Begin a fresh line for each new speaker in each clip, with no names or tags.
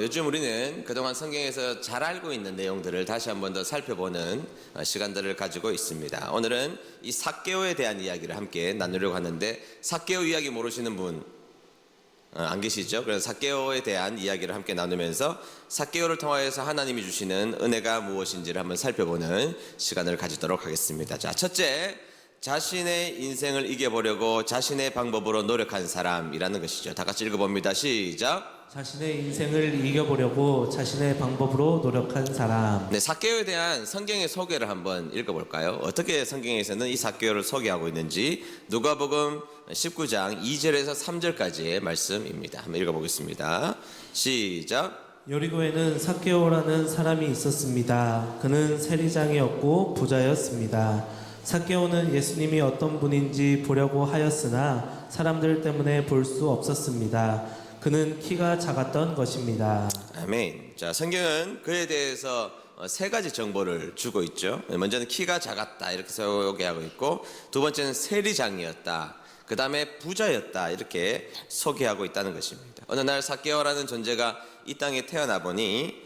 요즘 우리는 그동안 성경에서 잘 알고 있는 내용들을 다시 한 번 더 살펴보는 시간들을 가지고 있습니다. 오늘은 이 삭개오에 대한 이야기를 함께 나누려고 하는데, 삭개오 이야기 모르시는 분 안 계시죠? 그래서 삭개오에 대한 이야기를 함께 나누면서 삭개오를 통하여서 하나님이 주시는 은혜가 무엇인지를 한번 살펴보는 시간을 가지도록 하겠습니다. 자, 첫째, 자신의 인생을 이겨보려고 자신의 방법으로 노력한 사람이라는 것이죠. 다 같이 읽어봅니다. 시작.
자신의 인생을 이겨보려고 자신의 방법으로 노력한 사람.
네, 삭개오에 대한 성경의 소개를 한번 읽어볼까요? 어떻게 성경에서는 이 삭개오를 소개하고 있는지 누가복음 19장 2절에서 3절까지의 말씀입니다. 한번 읽어보겠습니다. 시작.
여리고에는 삭개오라는 사람이 있었습니다. 그는 세리장이었고 부자였습니다. 삭개오는 예수님이 어떤 분인지 보려고 하였으나 사람들 때문에 볼 수 없었습니다. 그는 키가 작았던 것입니다.
아멘. 자, 성경은 그에 대해서 세 가지 정보를 주고 있죠. 먼저는 키가 작았다 이렇게 소개하고 있고, 두 번째는 세리장이었다, 그 다음에 부자였다 이렇게 소개하고 있다는 것입니다. 어느 날 삭개오라는 존재가 이 땅에 태어나 보니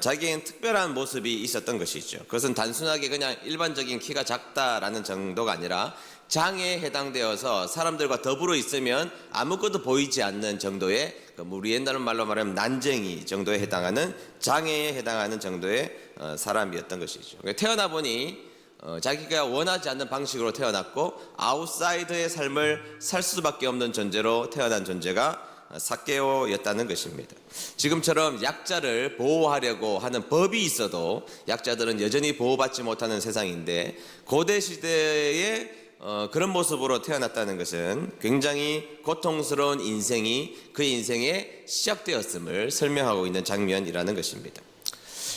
자기에겐 특별한 모습이 있었던 것이죠. 그것은 단순하게 그냥 일반적인 키가 작다라는 정도가 아니라 장애에 해당되어서 사람들과 더불어 있으면 아무것도 보이지 않는 정도의, 우리 옛날 말로 말하면 난쟁이 정도에 해당하는, 장애에 해당하는 정도의 사람이었던 것이죠. 태어나 보니 자기가 원하지 않는 방식으로 태어났고 아웃사이더의 삶을 살 수밖에 없는 존재로 태어난 존재가 삭개오였다는 것입니다. 지금처럼 약자를 보호하려고 하는 법이 있어도 약자들은 여전히 보호받지 못하는 세상인데, 고대 시대에 그런 모습으로 태어났다는 것은 굉장히 고통스러운 인생이 그 인생에 시작되었음을 설명하고 있는 장면이라는 것입니다.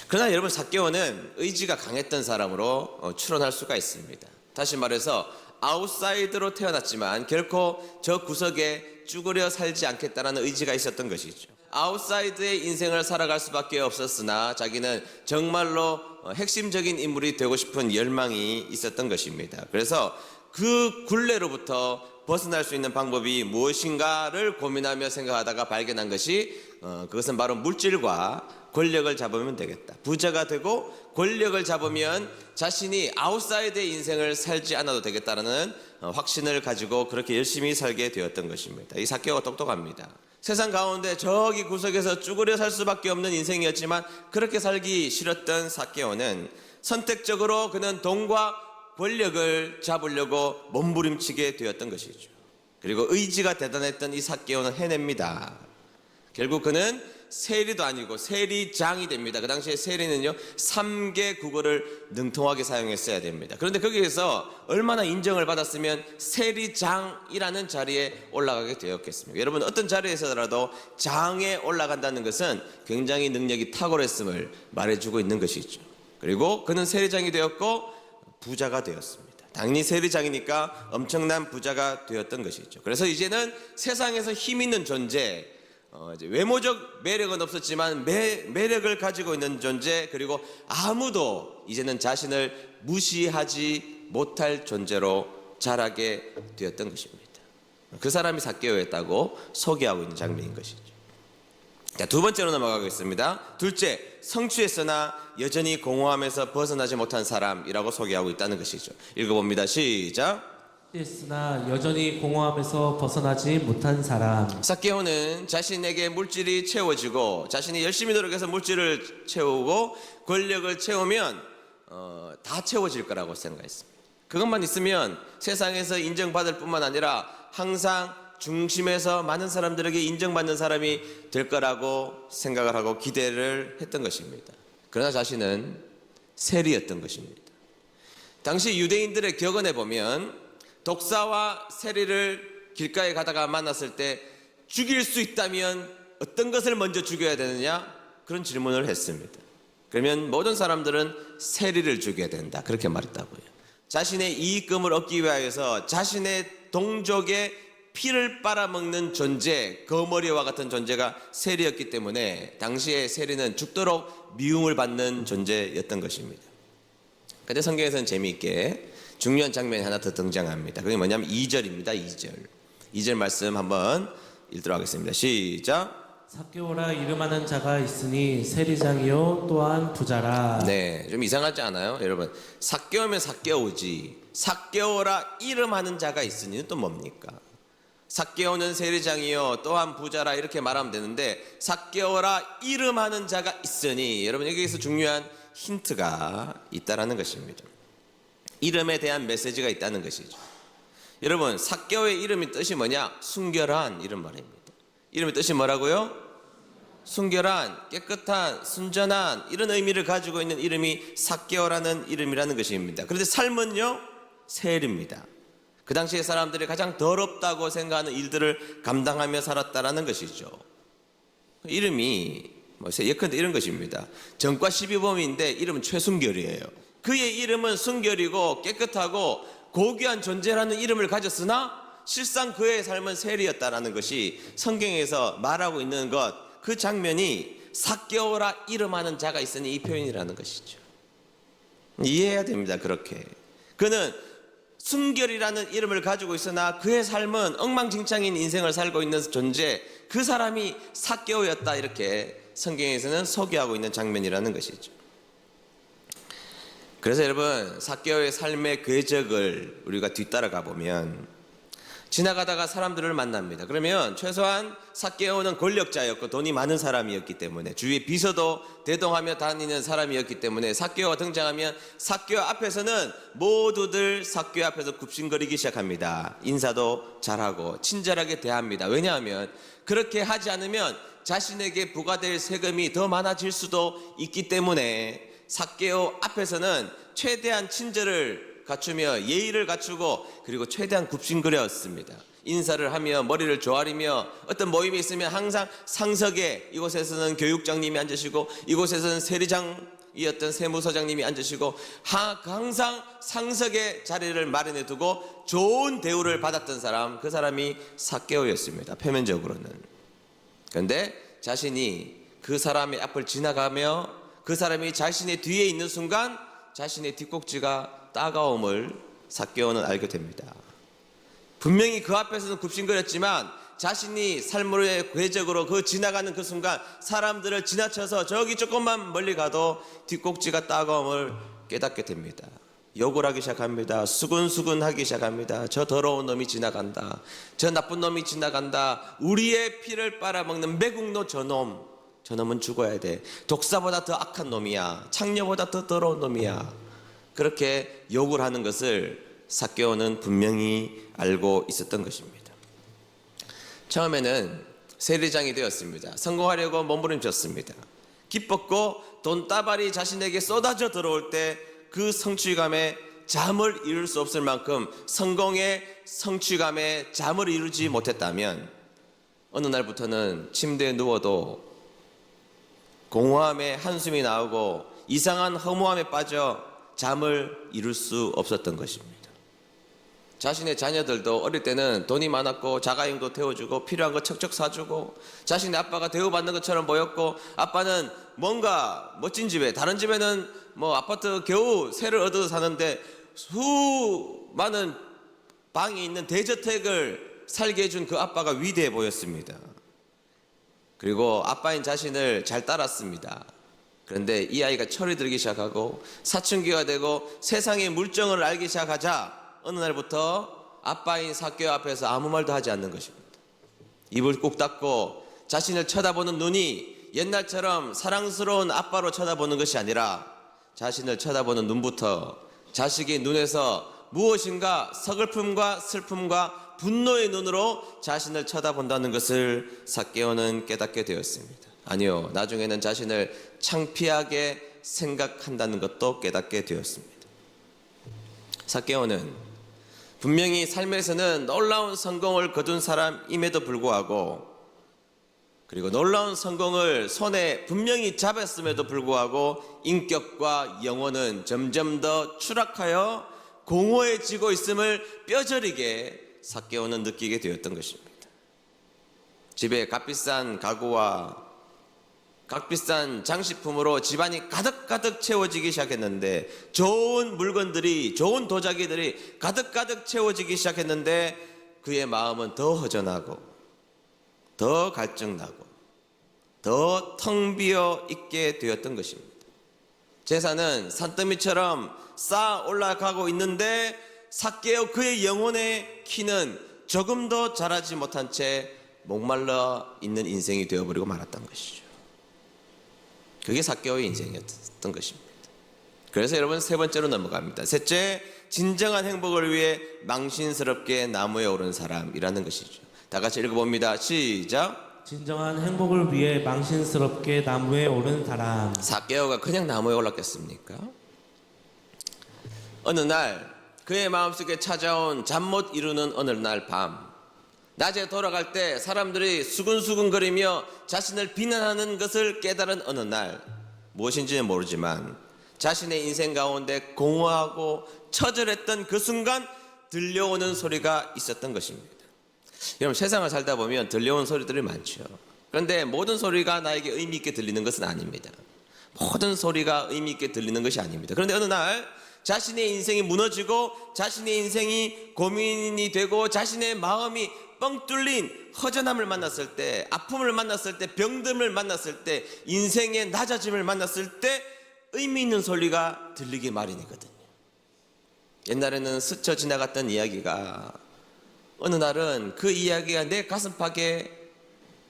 그러나 여러분, 삭개오는 의지가 강했던 사람으로 추론할 수가 있습니다. 다시 말해서 아웃사이드로 태어났지만 결코 저 구석에 쭈그려 살지 않겠다라는 의지가 있었던 것이죠. 아웃사이드의 인생을 살아갈 수밖에 없었으나 자기는 정말로 핵심적인 인물이 되고 싶은 열망이 있었던 것입니다. 그래서 그 굴레로부터 벗어날 수 있는 방법이 무엇인가를 고민하며 생각하다가 발견한 것이 그것은 바로 물질과 권력을 잡으면 되겠다. 부자가 되고 권력을 잡으면 자신이 아웃사이드의 인생을 살지 않아도 되겠다는 확신을 가지고 그렇게 열심히 살게 되었던 것입니다. 이 삭개오가 똑똑합니다. 세상 가운데 저기 구석에서 쭈그려 살 수밖에 없는 인생이었지만 그렇게 살기 싫었던 삭개오는 선택적으로 그는 돈과 권력을 잡으려고 몸부림치게 되었던 것이죠. 그리고 의지가 대단했던 이 삭개오는 해냅니다. 결국 그는 세리도 아니고 세리장이 됩니다. 그 당시에 세리는요 3개 국어를 능통하게 사용했어야 됩니다. 그런데 거기에서 얼마나 인정을 받았으면 세리장이라는 자리에 올라가게 되었겠습니까? 여러분, 어떤 자리에서라도 장에 올라간다는 것은 굉장히 능력이 탁월했음을 말해주고 있는 것이죠. 그리고 그는 세리장이 되었고 부자가 되었습니다. 당연히 세리장이니까 엄청난 부자가 되었던 것이죠. 그래서 이제는 세상에서 힘 있는 존재, 외모적 매력은 없었지만 매력을 가지고 있는 존재, 그리고 아무도 이제는 자신을 무시하지 못할 존재로 자라게 되었던 것입니다. 그 사람이 삭개오였다고 소개하고 있는 장면인 것이죠. 자, 두 번째로 넘어가겠습니다. 둘째, 성취했으나 여전히 공허함에서 벗어나지 못한 사람이라고 소개하고 있다는 것이죠. 읽어봅니다. 시작.
성취했으나 여전히 공허함에서 벗어나지 못한 사람.
삭개오는 자신에게 물질이 채워지고 자신이 열심히 노력해서 물질을 채우고 권력을 채우면 다 채워질 거라고 생각했습니다. 그것만 있으면 세상에서 인정받을 뿐만 아니라 항상 중심에서 많은 사람들에게 인정받는 사람이 될 거라고 생각을 하고 기대를 했던 것입니다. 그러나 자신은 세리였던 것입니다. 당시 유대인들의 격언에 보면 독사와 세리를 길가에 가다가 만났을 때 죽일 수 있다면 어떤 것을 먼저 죽여야 되느냐? 그런 질문을 했습니다. 그러면 모든 사람들은 세리를 죽여야 된다, 그렇게 말했다고요. 자신의 이익금을 얻기 위하여서 자신의 동족의 피를 빨아먹는 존재, 거머리와 같은 존재가 세리였기 때문에 당시에 세리는 죽도록 미움을 받는 존재였던 것입니다. 그런데 성경에서는 재미있게 중요한 장면이 하나 더 등장합니다. 그게 뭐냐면 2절입니다. 2절 말씀 한번 읽도록 하겠습니다. 시작.
삭개오라 이름하는 자가 있으니 세리장이요 또한 부자라.
네, 좀 이상하지 않아요? 여러분, 삭개오면 삭개오지. 삭개오라 이름하는 자가 있으니는 또 뭡니까? 삭개오는 세리장이요 또한 부자라 이렇게 말하면 되는데, 삭개오라 이름하는 자가 있으니, 여러분 여기에서 중요한 힌트가 있다라는 것입니다. 이름에 대한 메시지가 있다는 것이죠. 여러분, 삭개오의 이름의 뜻이 뭐냐? 순결한 이런 말입니다. 이름의 뜻이 뭐라고요? 순결한, 깨끗한, 순전한 이런 의미를 가지고 있는 이름이 삭개오라는 이름이라는 것입니다. 그런데 삶은요, 세리입니다. 그 당시에 사람들이 가장 더럽다고 생각하는 일들을 감당하며 살았다라는 것이죠. 이름이 예컨대 이런 것입니다. 전과 12범인데 이름은 최순결이에요. 그의 이름은 순결이고 깨끗하고 고귀한 존재라는 이름을 가졌으나 실상 그의 삶은 세리였다라는 것이 성경에서 말하고 있는 것, 그 장면이 삭개오라 이름하는 자가 있으니 이 표현이라는 것이죠. 이해해야 됩니다. 그렇게 그는 순결이라는 이름을 가지고 있으나 그의 삶은 엉망진창인 인생을 살고 있는 존재, 그 사람이 삭개오였다, 이렇게 성경에서는 소개하고 있는 장면이라는 것이죠. 그래서 여러분, 삭개오의 삶의 궤적을 우리가 뒤따라가 보면 지나가다가 사람들을 만납니다. 그러면 최소한 삭개오는 권력자였고 돈이 많은 사람이었기 때문에, 주위에 비서도 대동하며 다니는 사람이었기 때문에 삭개오가 등장하면 삭개오 앞에서는 모두들 삭개오 앞에서 굽신거리기 시작합니다. 인사도 잘하고 친절하게 대합니다. 왜냐하면 그렇게 하지 않으면 자신에게 부과될 세금이 더 많아질 수도 있기 때문에 삭개오 앞에서는 최대한 친절을 갖추며 예의를 갖추고, 그리고 최대한 굽신거렸습니다. 인사를 하며 머리를 조아리며, 어떤 모임이 있으면 항상 상석에, 이곳에서는 교육장님이 앉으시고 이곳에서는 세리장이었던 세무서장님이 앉으시고 항상 상석에 자리를 마련해 두고 좋은 대우를 받았던 사람, 그 사람이 삭개오였습니다. 표면적으로는. 그런데 자신이 그 사람의 앞을 지나가며 그 사람이 자신의 뒤에 있는 순간 자신의 뒷꼭지가 따가움을 삭개오는 알게 됩니다. 분명히 그 앞에서는 굽신거렸지만 자신이 삶의 궤적으로 그 지나가는 그 순간 사람들을 지나쳐서 저기 조금만 멀리 가도 뒷꼭지가 따가움을 깨닫게 됩니다. 욕을 하기 시작합니다. 수근수근하기 시작합니다. 저 더러운 놈이 지나간다. 저 나쁜 놈이 지나간다. 우리의 피를 빨아먹는 매국노 저놈은 죽어야 돼. 독사보다 더 악한 놈이야. 창녀보다 더 더러운 놈이야. 그렇게 욕을 하는 것을 삭개오는 분명히 알고 있었던 것입니다. 처음에는 세리장이 되었습니다. 성공하려고 몸부림쳤습니다. 기뻤고 돈다발이 자신에게 쏟아져 들어올 때 그 성취감에 잠을 이룰 수 없을 만큼 성공의 성취감에 잠을 이루지 못했다면, 어느 날부터는 침대에 누워도 공허함에 한숨이 나오고 이상한 허무함에 빠져 잠을 이룰 수 없었던 것입니다. 자신의 자녀들도 어릴 때는 돈이 많았고 자가용도 태워주고 필요한 거 척척 사주고 자신의 아빠가 대우받는 것처럼 보였고, 아빠는 뭔가 멋진 집에, 다른 집에는 뭐 아파트 겨우 세를 얻어서 사는데 수많은 방이 있는 대저택을 살게 해준 그 아빠가 위대해 보였습니다. 그리고 아빠인 자신을 잘 따랐습니다. 그런데 이 아이가 철이 들기 시작하고 사춘기가 되고 세상의 물정을 알기 시작하자 어느 날부터 아빠인 삭개오 앞에서 아무 말도 하지 않는 것입니다. 입을 꾹 닫고 자신을 쳐다보는 눈이 옛날처럼 사랑스러운 아빠로 쳐다보는 것이 아니라 자신을 쳐다보는 눈부터 자식의 눈에서 무엇인가 서글픔과 슬픔과 분노의 눈으로 자신을 쳐다본다는 것을 삭개오는 깨닫게 되었습니다. 아니요, 나중에는 자신을 창피하게 생각한다는 것도 깨닫게 되었습니다. 삭개오는 분명히 삶에서는 놀라운 성공을 거둔 사람임에도 불구하고, 그리고 놀라운 성공을 손에 분명히 잡았음에도 불구하고 인격과 영혼은 점점 더 추락하여 공허해지고 있음을 뼈저리게 삭개오는 느끼게 되었던 것입니다. 집에 값비싼 가구와 값비싼 장식품으로 집안이 가득가득 채워지기 시작했는데, 좋은 물건들이, 좋은 도자기들이 가득가득 채워지기 시작했는데 그의 마음은 더 허전하고 더 갈증나고 더 텅 비어 있게 되었던 것입니다. 재산은 산더미처럼 쌓아 올라가고 있는데 삭개오 그의 영혼의 키는 조금도 자라지 못한 채 목말라 있는 인생이 되어버리고 말았던 것이죠. 그게 삭개오의 인생이었던 것입니다. 그래서 여러분 세 번째로 넘어갑니다. 셋째, 진정한 행복을 위해 망신스럽게 나무에 오른 사람이라는 것이죠. 다 같이 읽어봅니다. 시작.
진정한 행복을 위해 망신스럽게 나무에 오른 사람.
삭개오가 그냥 나무에 올랐겠습니까? 어느 날 그의 마음속에 찾아온 잠 못 이루는 어느 날 밤, 낮에 돌아갈 때 사람들이 수근수근거리며 자신을 비난하는 것을 깨달은 어느 날, 무엇인지는 모르지만 자신의 인생 가운데 공허하고 처절했던 그 순간 들려오는 소리가 있었던 것입니다. 여러분, 세상을 살다 보면 들려오는 소리들이 많죠. 그런데 모든 소리가 나에게 의미 있게 들리는 것은 아닙니다. 모든 소리가 의미 있게 들리는 것이 아닙니다. 그런데 어느 날 자신의 인생이 무너지고 자신의 인생이 고민이 되고 자신의 마음이 뻥 뚫린 허전함을 만났을 때, 아픔을 만났을 때, 병듦을 만났을 때, 인생의 낮아짐을 만났을 때 의미 있는 소리가 들리기 마련이거든요. 옛날에는 스쳐 지나갔던 이야기가 어느 날은 그 이야기가 내 가슴팍에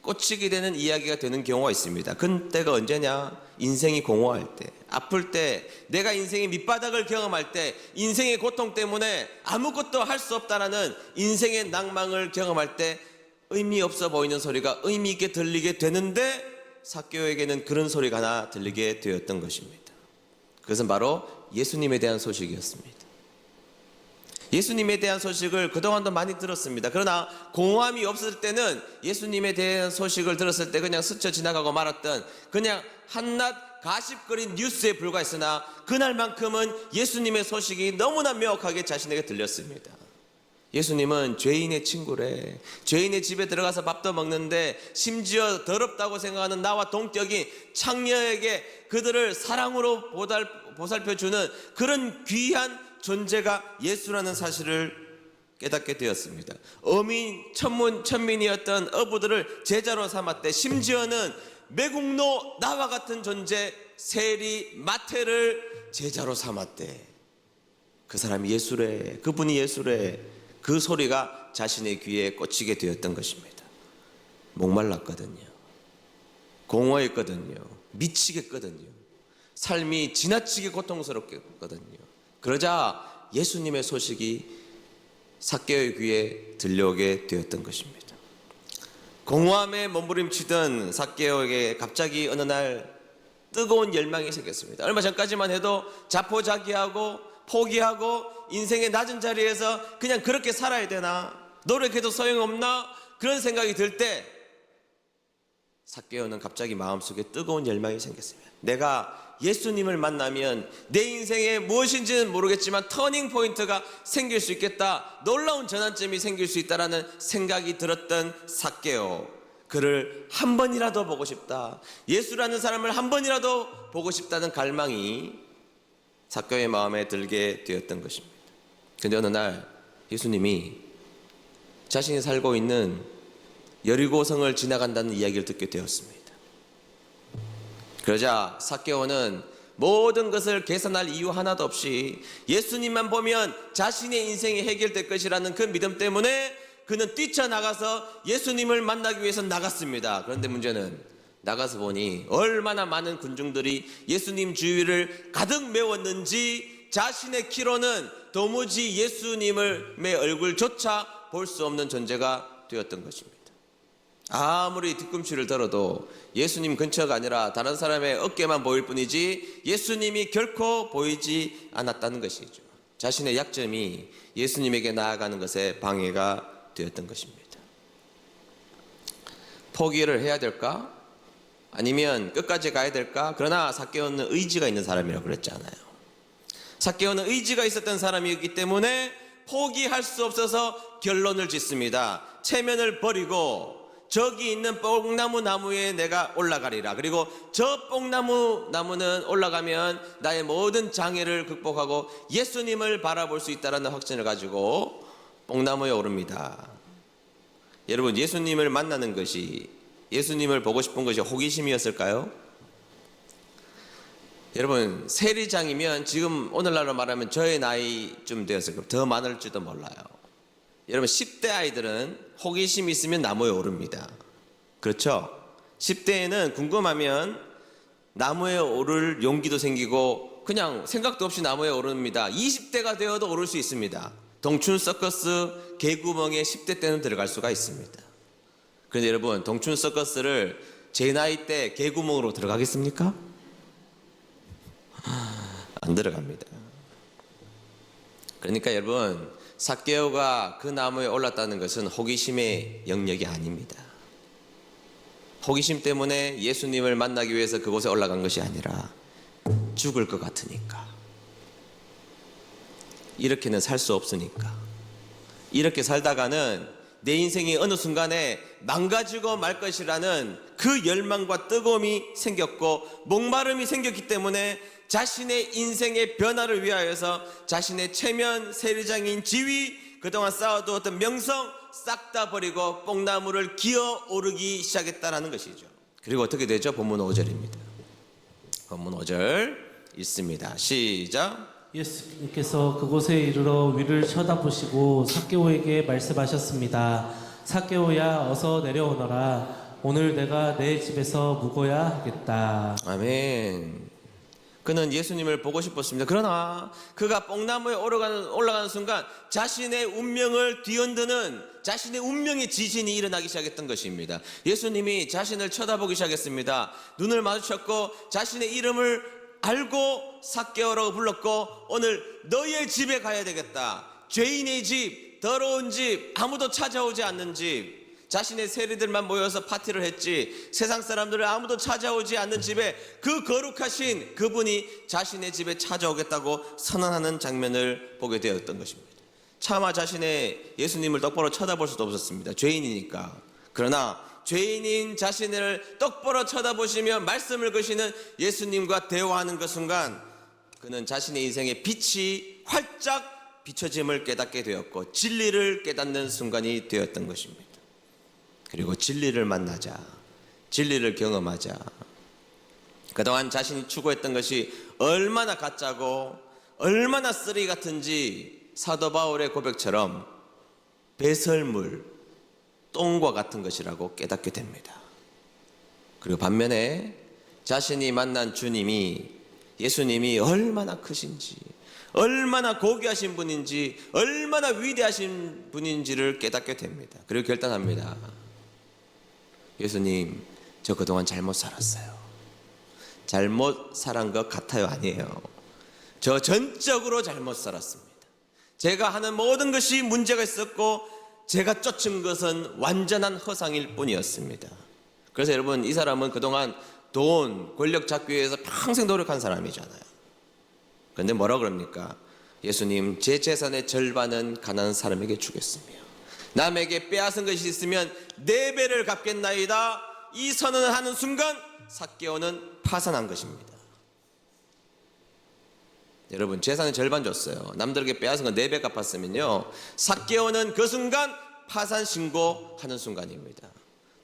꽂히게 되는 이야기가 되는 경우가 있습니다. 그때가 언제냐? 인생이 공허할 때, 아플 때, 내가 인생의 밑바닥을 경험할 때, 인생의 고통 때문에 아무것도 할 수 없다라는 인생의 낭망을 경험할 때 의미 없어 보이는 소리가 의미 있게 들리게 되는데, 삭개오에게는 그런 소리가 하나 들리게 되었던 것입니다. 그것은 바로 예수님에 대한 소식이었습니다. 예수님에 대한 소식을 그동안도 많이 들었습니다. 그러나 공허함이 없을 때는 예수님에 대한 소식을 들었을 때 그냥 스쳐 지나가고 말았던 그냥 한낱 가십거린 뉴스에 불과했으나, 그날만큼은 예수님의 소식이 너무나 명확하게 자신에게 들렸습니다. 예수님은 죄인의 친구래. 죄인의 집에 들어가서 밥도 먹는데 심지어 더럽다고 생각하는 나와 동격인 창녀에게 그들을 사랑으로 보살펴주는 그런 귀한 존재가 예수라는 사실을 깨닫게 되었습니다. 어민 천민이었던 어부들을 제자로 삼았대. 심지어는 매국노 나와 같은 존재 세리 마태를 제자로 삼았대. 그 사람이 예수래. 그분이 예수래. 그 소리가 자신의 귀에 꽂히게 되었던 것입니다. 목말랐거든요. 공허했거든요. 미치겠거든요. 삶이 지나치게 고통스럽겠거든요. 그러자 예수님의 소식이 삭개오의 귀에 들려오게 되었던 것입니다. 공허함에 몸부림치던 삭개오에게 갑자기 어느 날 뜨거운 열망이 생겼습니다. 얼마 전까지만 해도 자포자기하고 포기하고 인생의 낮은 자리에서 그냥 그렇게 살아야 되나, 노력해도 소용없나, 그런 생각이 들 때 삭개오는 갑자기 마음속에 뜨거운 열망이 생겼습니다. 내가 예수님을 만나면 내 인생에 무엇인지는 모르겠지만 터닝 포인트가 생길 수 있겠다, 놀라운 전환점이 생길 수 있다라는 생각이 들었던 삭개오, 그를 한 번이라도 보고 싶다, 예수라는 사람을 한 번이라도 보고 싶다는 갈망이 삭개오의 마음에 들게 되었던 것입니다. 그런데 어느 날 예수님이 자신이 살고 있는 여리고성을 지나간다는 이야기를 듣게 되었습니다. 그러자 삭개오는 모든 것을 계산할 이유 하나도 없이 예수님만 보면 자신의 인생이 해결될 것이라는 그 믿음 때문에 그는 뛰쳐나가서 예수님을 만나기 위해서 나갔습니다. 그런데 문제는 나가서 보니 얼마나 많은 군중들이 예수님 주위를 가득 메웠는지 자신의 키로는 도무지 예수님의 얼굴조차 볼 수 없는 존재가 되었던 것입니다. 아무리 뒤꿈치를 들어도 예수님 근처가 아니라 다른 사람의 어깨만 보일 뿐이지 예수님이 결코 보이지 않았다는 것이죠. 자신의 약점이 예수님에게 나아가는 것에 방해가 되었던 것입니다. 포기를 해야 될까? 아니면 끝까지 가야 될까? 그러나 삭개오는 의지가 있는 사람이라고 그랬잖아요. 삭개오는 의지가 있었던 사람이기 때문에 포기할 수 없어서 결론을 짓습니다. 체면을 버리고 저기 있는 뽕나무 나무에 내가 올라가리라. 그리고 저 뽕나무 나무는 올라가면 나의 모든 장애를 극복하고 예수님을 바라볼 수 있다는 확신을 가지고 뽕나무에 오릅니다. 여러분, 예수님을 만나는 것이 예수님을 보고 싶은 것이 호기심이었을까요? 여러분, 세리장이면 지금 오늘날로 말하면 저의 나이쯤 되었을 거예요. 더 많을지도 몰라요. 여러분, 10대 아이들은 호기심이 있으면 나무에 오릅니다. 그렇죠? 10대에는 궁금하면 나무에 오를 용기도 생기고 그냥 생각도 없이 나무에 오릅니다. 20대가 되어도 오를 수 있습니다. 동춘 서커스 개구멍에 10대 때는 들어갈 수가 있습니다. 그런데 여러분, 동춘 서커스를 제 나이 때 개구멍으로 들어가겠습니까? 안 들어갑니다. 그러니까 여러분, 삭개오가 그 나무에 올랐다는 것은 호기심의 영역이 아닙니다. 호기심 때문에 예수님을 만나기 위해서 그곳에 올라간 것이 아니라 죽을 것 같으니까, 이렇게는 살 수 없으니까, 이렇게 살다가는 내 인생이 어느 순간에 망가지고 말 것이라는 그 열망과 뜨거움이 생겼고 목마름이 생겼기 때문에 자신의 인생의 변화를 위하여서 자신의 체면, 세리장인 지위, 그동안 쌓아두었던 명성 싹 다 버리고 뽕나무를 기어 오르기 시작했다는 것이죠. 그리고 어떻게 되죠? 본문 5절입니다. 본문 5절 읽습니다. 시작.
예수님께서 그곳에 이르러 위를 쳐다보시고 삭개오에게 말씀하셨습니다. 삭개오야, 어서 내려오너라. 오늘 내가 내 집에서 묵어야 하겠다.
아멘. 그는 예수님을 보고 싶었습니다. 그러나 그가 뽕나무에 올라가는 순간 자신의 운명을 뒤흔드는, 자신의 운명의 지진이 일어나기 시작했던 것입니다. 예수님이 자신을 쳐다보기 시작했습니다. 눈을 마주쳤고 자신의 이름을 알고 삭개오라고 불렀고, 오늘 너의 집에 가야 되겠다. 죄인의 집, 더러운 집, 아무도 찾아오지 않는 집, 자신의 세리들만 모여서 파티를 했지 세상 사람들을 아무도 찾아오지 않는 집에 그 거룩하신 그분이 자신의 집에 찾아오겠다고 선언하는 장면을 보게 되었던 것입니다. 차마 자신의 예수님을 똑바로 쳐다볼 수도 없었습니다. 죄인이니까. 그러나 죄인인 자신을 똑바로 쳐다보시며 말씀을 거시는 예수님과 대화하는 그 순간 그는 자신의 인생의 빛이 활짝 비춰짐을 깨닫게 되었고 진리를 깨닫는 순간이 되었던 것입니다. 그리고 진리를 만나자, 진리를 경험하자, 그동안 자신이 추구했던 것이 얼마나 가짜고 얼마나 쓰레기 같은지 사도 바울의 고백처럼 배설물, 똥과 같은 것이라고 깨닫게 됩니다. 그리고 반면에 자신이 만난 주님이, 예수님이 얼마나 크신지, 얼마나 고귀하신 분인지, 얼마나 위대하신 분인지를 깨닫게 됩니다. 그리고 결단합니다. 예수님, 저 그동안 잘못 살았어요. 잘못 살은 것 같아요? 아니에요. 저 전적으로 잘못 살았습니다. 제가 하는 모든 것이 문제가 있었고 제가 쫓은 것은 완전한 허상일 뿐이었습니다. 그래서 여러분, 이 사람은 그동안 돈, 권력 잡기 위해서 평생 노력한 사람이잖아요. 그런데 뭐라 그럽니까? 예수님, 제 재산의 절반은 가난한 사람에게 주겠으며 남에게 빼앗은 것이 있으면 4배를 갚겠나이다. 이 선언을 하는 순간 삭개오는 파산한 것입니다. 여러분, 재산의 절반 줬어요. 남들에게 빼앗은 건 4배 갚았으면요, 삭개오는 그 순간 파산 신고하는 순간입니다.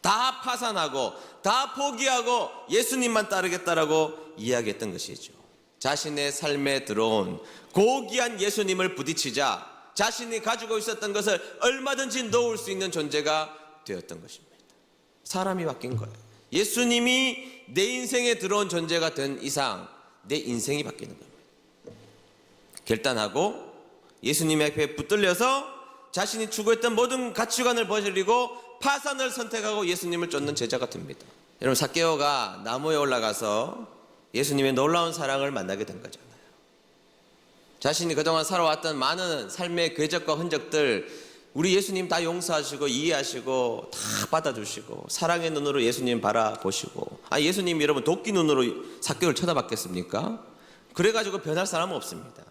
다 파산하고 다 포기하고 예수님만 따르겠다라고 이야기했던 것이죠. 자신의 삶에 들어온 고귀한 예수님을 부딪히자 자신이 가지고 있었던 것을 얼마든지 놓을 수 있는 존재가 되었던 것입니다. 사람이 바뀐 거예요. 예수님이 내 인생에 들어온 존재가 된 이상 내 인생이 바뀌는 겁니다. 결단하고 예수님 앞에 붙들려서 자신이 추구했던 모든 가치관을 버리고 파산을 선택하고 예수님을 쫓는 제자가 됩니다. 여러분, 삭개오가 나무에 올라가서 예수님의 놀라운 사랑을 만나게 된 거잖아요. 자신이 그동안 살아왔던 많은 삶의 궤적과 흔적들 우리 예수님 다 용서하시고 이해하시고 다 받아주시고 사랑의 눈으로 예수님 바라보시고, 예수님 여러분 도끼 눈으로 삭개오를 쳐다봤겠습니까? 그래가지고 변할 사람은 없습니다.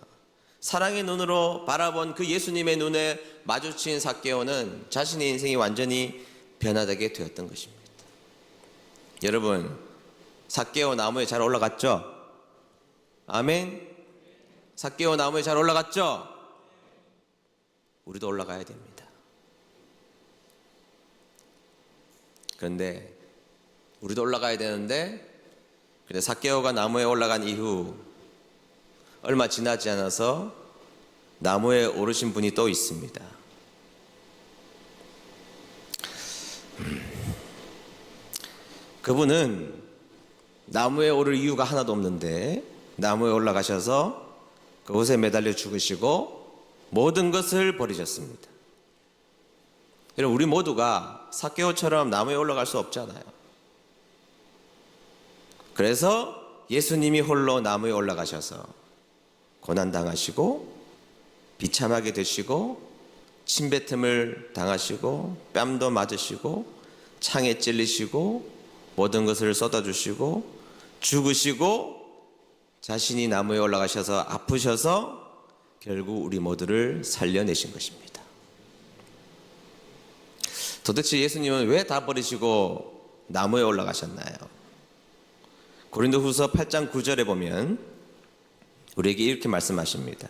사랑의 눈으로 바라본 그 예수님의 눈에 마주친 삭개오는 자신의 인생이 완전히 변화되게 되었던 것입니다. 여러분, 삭개오 나무에 잘 올라갔죠? 아멘. 삭개오 나무에 잘 올라갔죠? 우리도 올라가야 됩니다. 그런데 우리도 올라가야 되는데, 근데 삭개오가 나무에 올라간 이후 얼마 지나지 않아서 나무에 오르신 분이 또 있습니다. 그분은 나무에 오를 이유가 하나도 없는데 나무에 올라가셔서 그곳에 매달려 죽으시고 모든 것을 버리셨습니다. 여러분, 우리 모두가 삭개오처럼 나무에 올라갈 수 없잖아요. 그래서 예수님이 홀로 나무에 올라가셔서 고난당하시고 비참하게 되시고 침뱉음을 당하시고 뺨도 맞으시고 창에 찔리시고 모든 것을 쏟아주시고 죽으시고 자신이 나무에 올라가셔서 아프셔서 결국 우리 모두를 살려내신 것입니다. 도대체 예수님은 왜 다 버리시고 나무에 올라가셨나요? 고린도후서 8장 9절에 보면 우리에게 이렇게 말씀하십니다.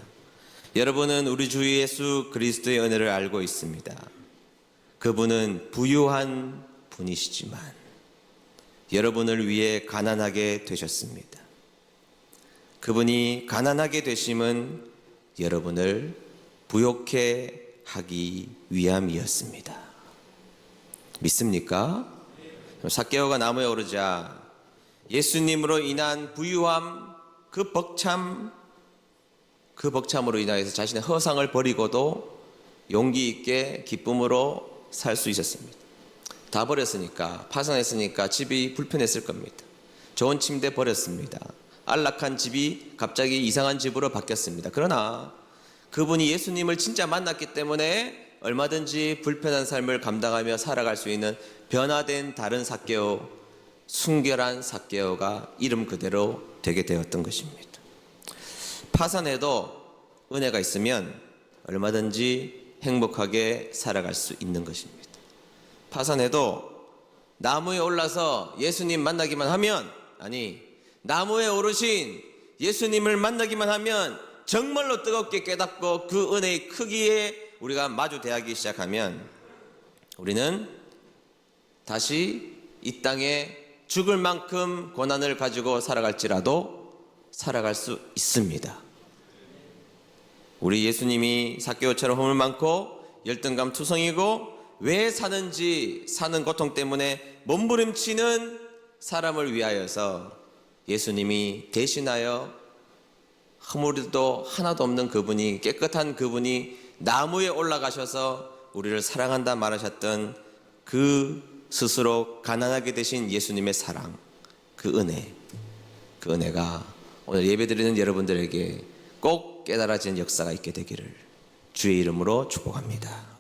여러분은 우리 주 예수 그리스도의 은혜를 알고 있습니다. 그분은 부유한 분이시지만 여러분을 위해 가난하게 되셨습니다. 그분이 가난하게 되심은 여러분을 부욕해 하기 위함이었습니다. 믿습니까? 삭개오가 나무에 오르자 예수님으로 인한 부유함, 그 벅참으로 인하여서 자신의 허상을 버리고도 용기 있게 기쁨으로 살 수 있었습니다. 다 버렸으니까, 파산했으니까 집이 불편했을 겁니다. 좋은 침대 버렸습니다. 안락한 집이 갑자기 이상한 집으로 바뀌었습니다. 그러나 그분이 예수님을 진짜 만났기 때문에 얼마든지 불편한 삶을 감당하며 살아갈 수 있는 변화된 다른 삭개오, 순결한 삭개오가 이름 그대로 되게 되었던 것입니다. 파산해도 은혜가 있으면 얼마든지 행복하게 살아갈 수 있는 것입니다. 파산해도 나무에 올라서 예수님 만나기만 하면, 아니, 나무에 오르신 예수님을 만나기만 하면 정말로 뜨겁게 깨닫고 그 은혜의 크기에 우리가 마주대하기 시작하면 우리는 다시 이 땅에 죽을 만큼 고난을 가지고 살아갈지라도 살아갈 수 있습니다. 우리 예수님이 삭개오처럼 허물 많고 열등감 투성이고 왜 사는지 사는 고통 때문에 몸부림치는 사람을 위하여서 예수님이 대신하여 허물도 하나도 없는 그분이, 깨끗한 그분이 나무에 올라가셔서 우리를 사랑한다 말하셨던 그 스스로 가난하게 되신 예수님의 사랑, 그 은혜가 오늘 예배드리는 여러분들에게 꼭 깨달아지는 역사가 있게 되기를 주의 이름으로 축복합니다.